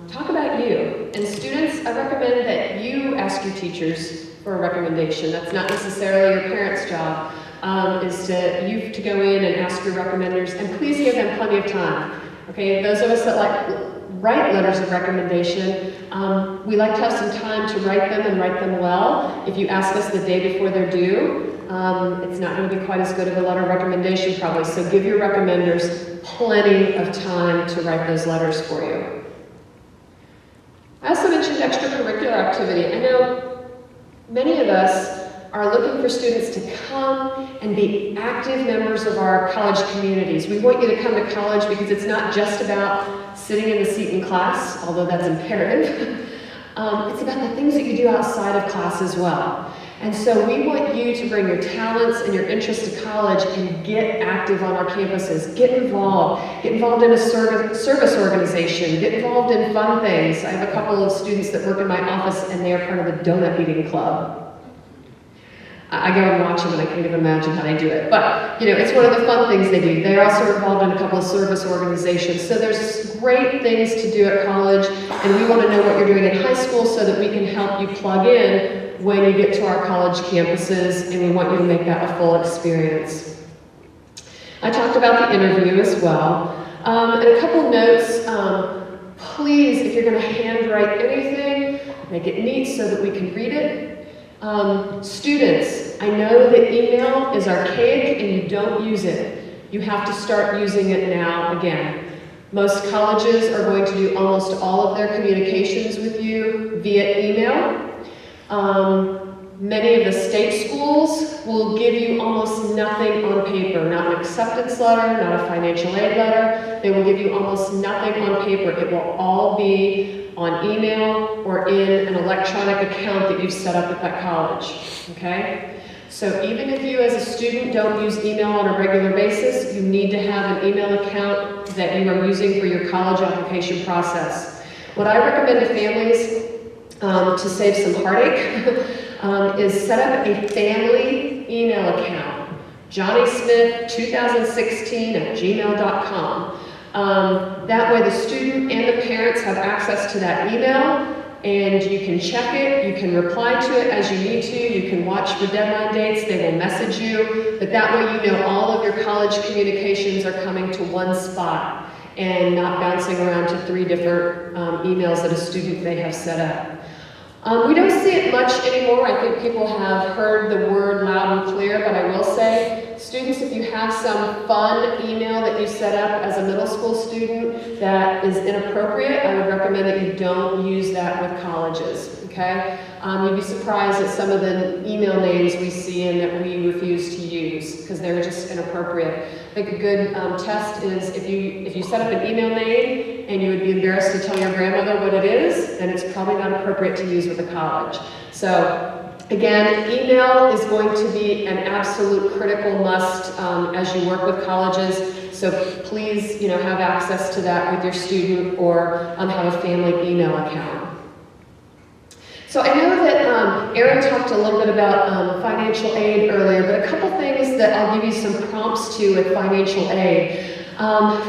talk about you. And students, I recommend that you ask your teachers for a recommendation. That's not necessarily your parents' job, is to go in and ask your recommenders, and please give them plenty of time. Okay, those of us that write letters of recommendation, we like to have some time to write them and write them well. If you ask us the day before they're due, it's not going to be quite as good of a letter of recommendation probably, so give your recommenders plenty of time to write those letters for you. I also mentioned extracurricular activity. I know many of us are looking for students to come and be active members of our college communities. We want you to come to college because it's not just about sitting in the seat in class, although that's imperative. It's about the things that you do outside of class as well. And so we want you to bring your talents and your interests to college and get active on our campuses. Get involved in a service organization, get involved in fun things. I have a couple of students that work in my office and they are part of the donut eating club. I go and watch them and I can't even imagine how they do it. But, it's one of the fun things they do. They're also involved in a couple of service organizations. So there's great things to do at college, and we want to know what you're doing in high school so that we can help you plug in when you get to our college campuses, and we want you to make that a full experience. I talked about the interview as well. And a couple notes. Please, if you're going to handwrite anything, make it neat so that we can read it. Students, I know that email is archaic and you don't use it. You have to start using it now again. Most colleges are going to do almost all of their communications with you via email. Many of the state schools will give you almost nothing on paper, not an acceptance letter, not a financial aid letter. They will give you almost nothing on paper. It will all be on email or in an electronic account that you've set up at that college, okay? So even if you as a student don't use email on a regular basis, you need to have an email account that you are using for your college application process. What I recommend to families to save some heartache is set up a family email account, johnnysmith2016@gmail.com. That way the student and the parents have access to that email, and you can check it, you can reply to it as you need to, you can watch for deadline dates, they will message you, but that way you know all of your college communications are coming to one spot and not bouncing around to 3 different emails that a student may have set up. We don't see it much anymore. I think people have heard the word loud and clear, but I will say, students, if you have some fun email that you set up as a middle school student that is inappropriate, I would recommend that you don't use that with colleges, okay? You'd be surprised at some of the email names we see and that we refuse to use because they're just inappropriate. I think a good test is if you set up an email name and you would be embarrassed to tell your grandmother what it is, then it's probably not appropriate to use with a college. So Again, email is going to be an absolute critical must as you work with colleges. So please, have access to that with your student or have a family email account. So I know that Erin talked a little bit about financial aid earlier, but a couple things that I'll give you some prompts to with financial aid.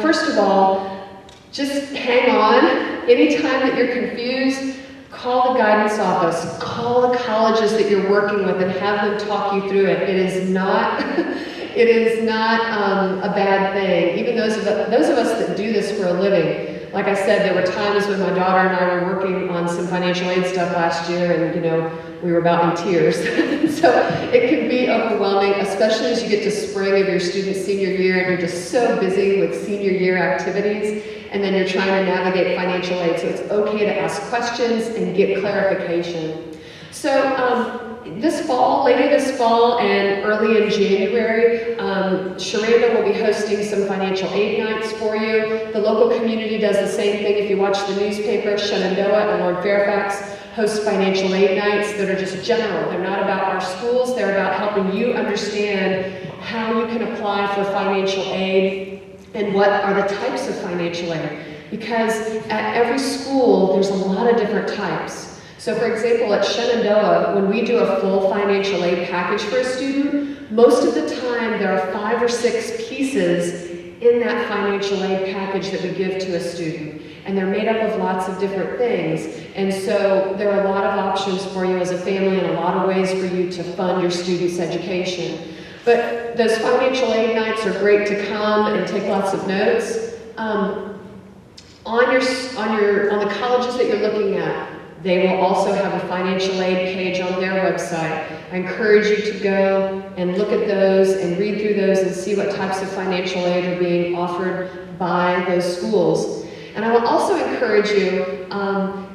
First of all, just hang on. Anytime that you're confused, call the guidance office, call the colleges that you're working with and have them talk you through it. It is not, a bad thing. Even those of us that do this for a living, like I said, there were times when my daughter and I were working on some financial aid stuff last year and, we were about in tears. So it can be overwhelming, especially as you get to spring of your student's senior year and you're just so busy with senior year activities, and then you're trying to navigate financial aid. So it's okay to ask questions and get clarification. So later this fall and early in January, Sherando will be hosting some financial aid nights for you. The local community does the same thing. If you watch the newspaper, Shenandoah and Lord Fairfax host financial aid nights that are just general. They're not about our schools, they're about helping you understand how you can apply for financial aid and what are the types of financial aid. Because at every school, there's a lot of different types. So for example, at Shenandoah, when we do a full financial aid package for a student, most of the time there are 5 or 6 pieces in that financial aid package that we give to a student. And they're made up of lots of different things. And so there are a lot of options for you as a family and a lot of ways for you to fund your student's education. But those financial aid nights are great to come and take lots of notes. On the colleges that you're looking at, they will also have a financial aid page on their website. I encourage you to go and look at those and read through those and see what types of financial aid are being offered by those schools. And I will also encourage you,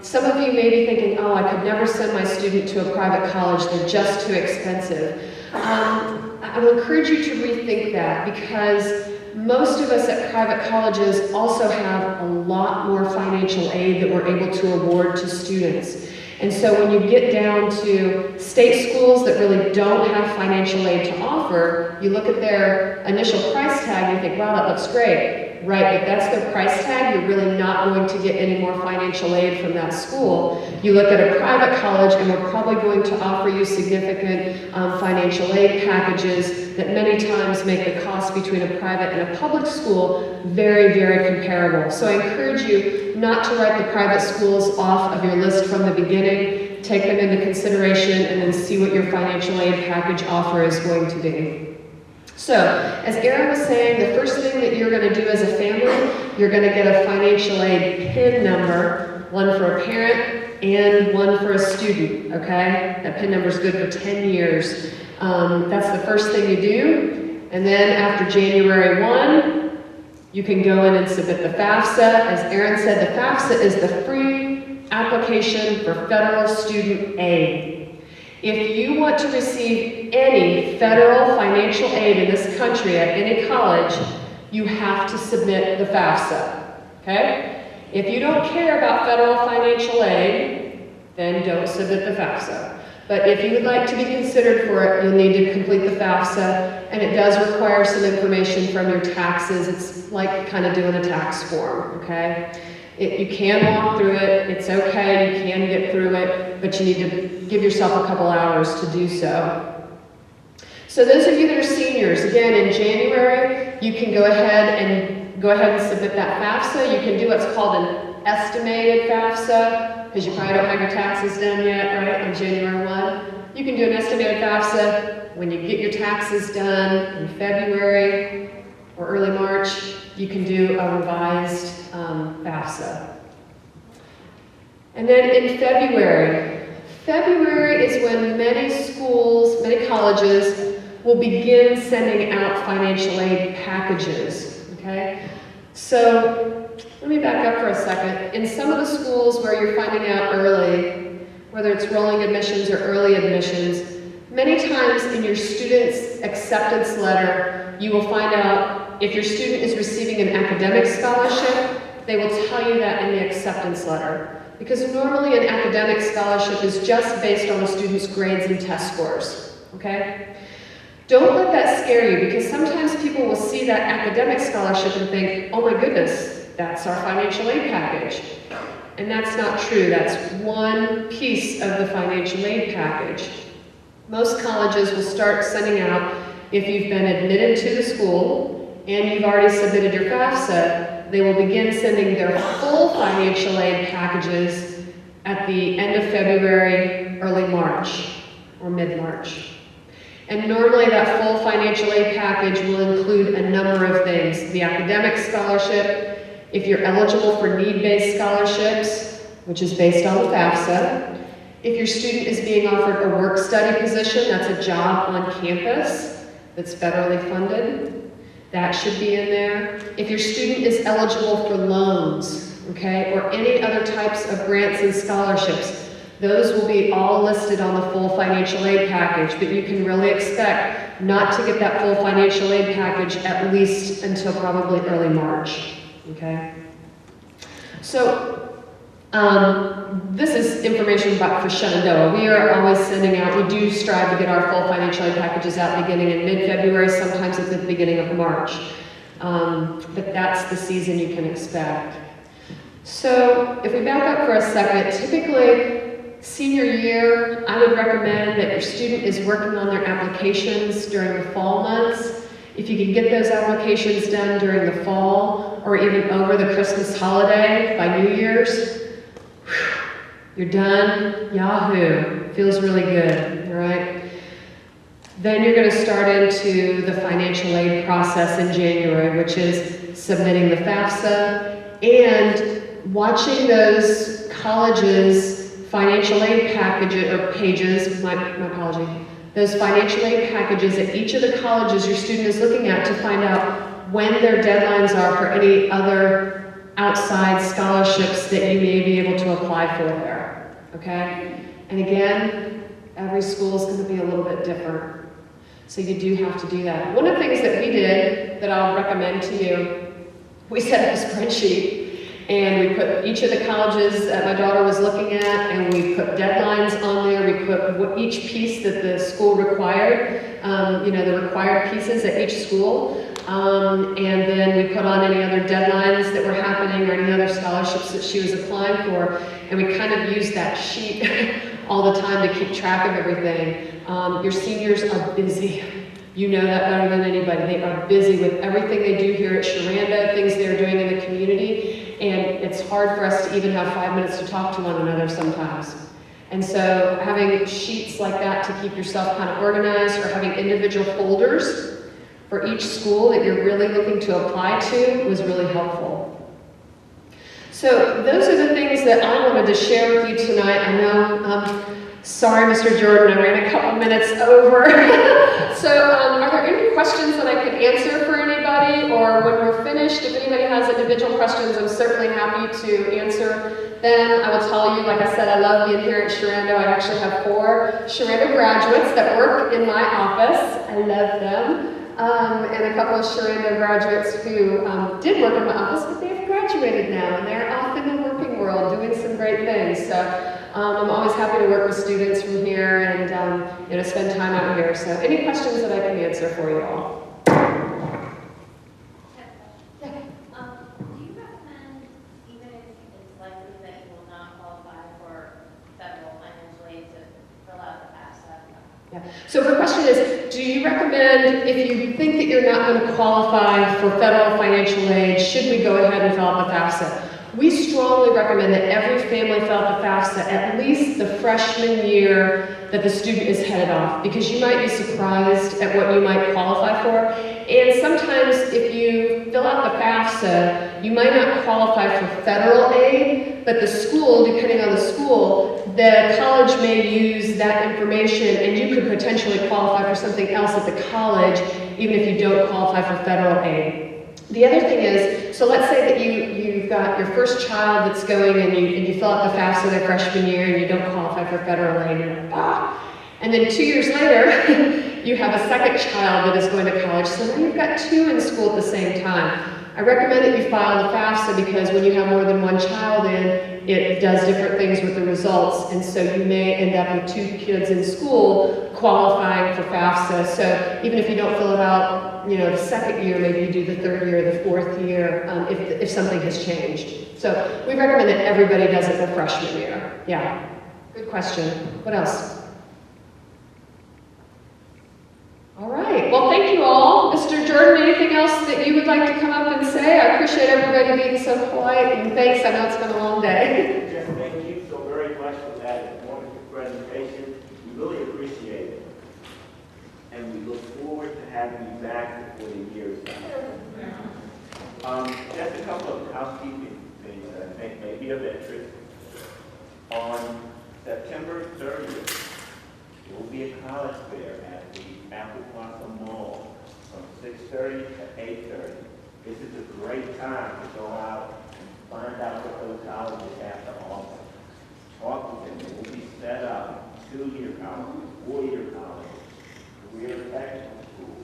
some of you may be thinking, oh, I could never send my student to a private college, they're just too expensive. I will encourage you to rethink that, because most of us at private colleges also have a lot more financial aid that we're able to award to students. And so when you get down to state schools that really don't have financial aid to offer, you look at their initial price tag and you think, wow, that looks great. Right, if that's their price tag, you're really not going to get any more financial aid from that school. You look at a private college and we're probably going to offer you significant financial aid packages that many times make the cost between a private and a public school very, very comparable. So I encourage you not to write the private schools off of your list from the beginning. Take them into consideration and then see what your financial aid package offer is going to be. So, as Erin was saying, the first thing that you're going to do as a family, you're going to get a financial aid PIN number, one for a parent and one for a student, okay? That PIN number is good for 10 years. That's the first thing you do. And then after January 1, you can go in and submit the FAFSA. As Erin said, the FAFSA is the free application for federal student aid. If you want to receive any federal financial aid in this country at any college, you have to submit the FAFSA, okay? If you don't care about federal financial aid, then don't submit the FAFSA. But if you would like to be considered for it, you'll need to complete the FAFSA, and it does require some information from your taxes. It's like kind of doing a tax form, okay? You can walk through it, it's okay, you can get through it, but you need to give yourself a couple hours to do so. So those of you that are seniors, again, in January, you can go ahead and submit that FAFSA. You can do what's called an estimated FAFSA, because you probably don't have your taxes done yet, right, on January 1. You can do an estimated FAFSA when you get your taxes done in February or early March. You can do a revised FAFSA. And then in February is when many schools, many colleges will begin sending out financial aid packages, okay? So let me back up for a second. In some of the schools where you're finding out early, whether it's rolling admissions or early admissions, many times in your student's acceptance letter, you will find out if your student is receiving an academic scholarship, they will tell you that in the acceptance letter. because normally an academic scholarship is just based on a student's grades and test scores, okay? Don't let that scare you, because sometimes people will see that academic scholarship and think, oh my goodness, that's our financial aid package. And that's not true. That's one piece of the financial aid package. Most colleges will start sending out, if you've been admitted to the school and you've already submitted your FAFSA, they will begin sending their full financial aid packages at the end of February, early March, or mid-March. And normally that full financial aid package will include a number of things. The academic scholarship, if you're eligible for need-based scholarships, which is based on the FAFSA. If your student is being offered a work-study position, that's a job on campus that's federally funded, that should be in there. If your student is eligible for loans, okay, or any other types of grants and scholarships, those will be all listed on the full financial aid package, but you can really expect not to get that full financial aid package at least until probably early March, okay? So, this is information about for Shenandoah. We are always sending out, we do strive to get our full financial aid packages out beginning in mid-February, sometimes at the beginning of March. But that's the season you can expect. So, if we back up for a second, typically, senior year, I would recommend that your student is working on their applications during the fall months. If you can get those applications done during the fall, or even over the Christmas holiday by New Year's, you're done, yahoo, feels really good, all right? Then you're gonna start into the financial aid process in January, which is submitting the FAFSA and watching those colleges' financial aid packages, or pages, my apology, those financial aid packages at each of the colleges your student is looking at to find out when their deadlines are for any other outside scholarships that you may be able to apply for there, okay? And again, every school is going to be a little bit different, so you do have to do that. One of the things that we did that I'll recommend to you, we set up a spreadsheet and we put each of the colleges that my daughter was looking at, and we put deadlines on there. We put each piece that the school required, you know, the required pieces at each school. And then we put on any other deadlines that were happening or any other scholarships that she was applying for. And we kind of used that sheet all the time to keep track of everything. Your seniors are busy. You know that better than anybody. They are busy with everything they do here at Sherando, things they're doing in the community. And it's hard for us to even have 5 minutes to talk to one another sometimes. And so having sheets like that to keep yourself kind of organized, or having individual folders for each school that you're really looking to apply to was really helpful. So those are the things that I wanted to share with you tonight. I know, sorry, Mr. Jordan, I ran a couple minutes over. So are there any questions that I could answer for anybody? Or when we're finished, if anybody has individual questions, I'm certainly happy to answer them. I will tell you, like I said, I love being here at Sherando. I actually have 4 Sherando graduates that work in my office. I love them. And a couple of Sherando graduates who did work in my office, but they've graduated now, and they're off in the working world doing some great things. So I'm always happy to work with students from here and you know, spend time out here. So any questions that I can answer for you all? Do you recommend, even if it's likely that you will not qualify for federal financial aid, to fill out the FAFSA? Yeah. So her question is, do you recommend, if you think that you're not going to qualify for federal financial aid, should we go ahead and fill out the FAFSA? We strongly recommend that every family fill out the FAFSA at least the freshman year that the student is headed off, because you might be surprised at what you might qualify for. And sometimes if you fill out the FAFSA, you might not qualify for federal aid, but the school, depending on the school, the college may use that information and you could potentially qualify for something else at the college, even if you don't qualify for federal aid. The other thing is, so let's say that you've got your first child that's going and you fill out the FAFSA their freshman year and you don't qualify for federal aid, and you're like, ah. And then 2 years later, you have a second child that is going to college, so now you've got 2 in school at the same time. I recommend that you file the FAFSA, because when you have more than one child in, it does different things with the results, and so you may end up with 2 kids in school qualifying for FAFSA. So even if you don't fill it out, you know, the second year, maybe you do the 3rd year, the 4th year, if something has changed. So we recommend that everybody does it the freshman year. Yeah, good question. What else? All right, well, thank you all. Mr. Jordan, anything else that you would like to come up and say? I appreciate everybody being so polite, and thanks, I know it's been a long day. Just thank you so very much for that wonderful presentation. We really appreciate it. And we look forward to having you back before the year is out. Just a couple of housekeeping things that I think may be of interest. On September 30th, there will be a college fair at the Apple Plaza Mall from 6:30 to 8:30. This is a great time to go out and find out what those colleges have to offer. Talk with them. They will be set up 2-year colleges, 4-year colleges, career technical school,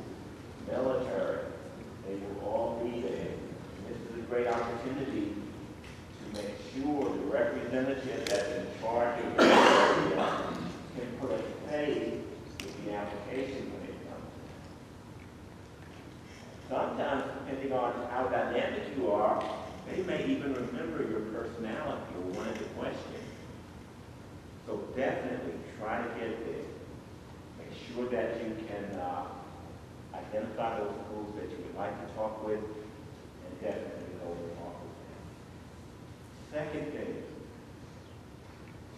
military. They will all be there. And this is a great opportunity to make sure the representative that's in charge of the area can put a face with the application when it comes. Sometimes, depending on how dynamic you are, they may even remember your personality or one of the questions. So definitely try to get there. Make sure that you can identify those schools that you would like to talk with, and definitely go and talk with them. Second thing,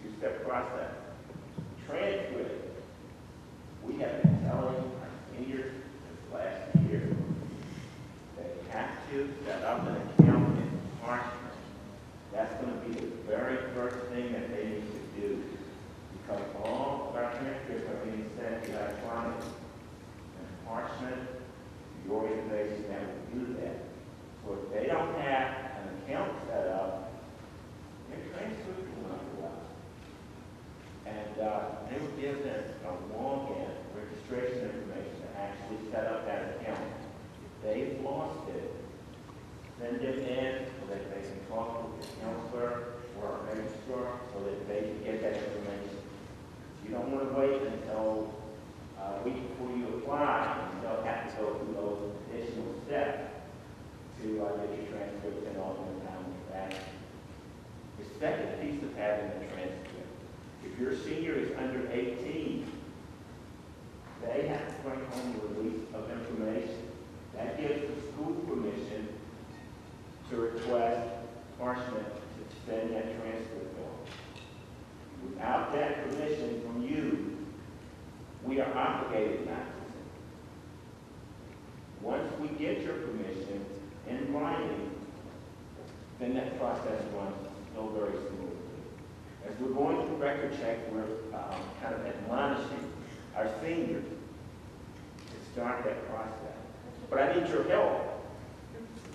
2-step process. Transcript. We have been telling our seniors this last year that they have to set up an account in Parchment. That's going to be the very first thing that they need to do, because all of our transcripts are being sent electronically. And Parchment, the organization that will do that. So if they don't have an account set up, their transcript will not go out. And they will give them a login registration information to actually set up that account. If they've lost it, send it in so that they can talk with the counselor or a registrar so that they can get that information. You don't want to wait until a week before you apply, and you don't have to go through those additional steps to get your transcripts in all in a timely fashion. The second piece of having a transcript, if your senior is under 18, they have to bring home a release of information. That gives the school permission to request Parchment to send that transcript on. Without that permission from you, we are obligated not to send it. Once we get your permission in writing, then that process runs so very smoothly. As we're going through record check, we're kind of admonishing our seniors to start that process. But I need your help.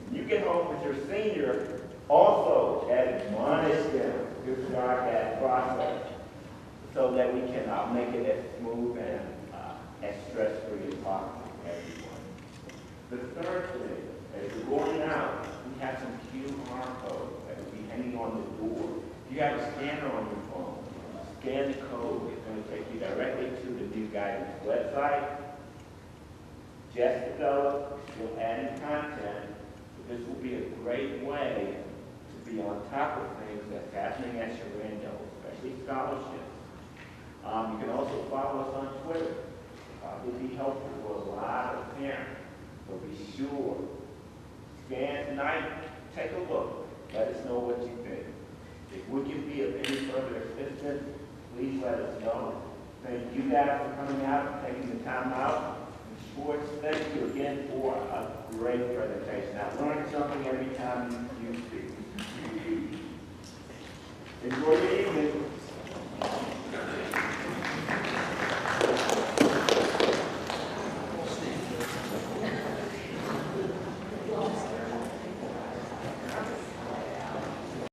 When you get home with your senior, also admonish them to start that process so that we can make it as smooth and as stress-free as possible for everyone. The third thing, as you're going out, we have some QR codes that will be hanging on the door. If you have a scanner on your phone, scan the code. It's going to take you directly to the new guidance website. Just develop, still adding content. But this will be a great way to be on top of things that's happening at Sherando, especially scholarships. You can also follow us on Twitter. It will be helpful for a lot of parents. So be sure. Scan tonight, take a look. Let us know what you think. If we can be of any further assistance, please let us know. Thank you guys for coming out and taking the time out. And Schwartz, thank you again for a great presentation. I learned something every time you speak. Enjoy your evening.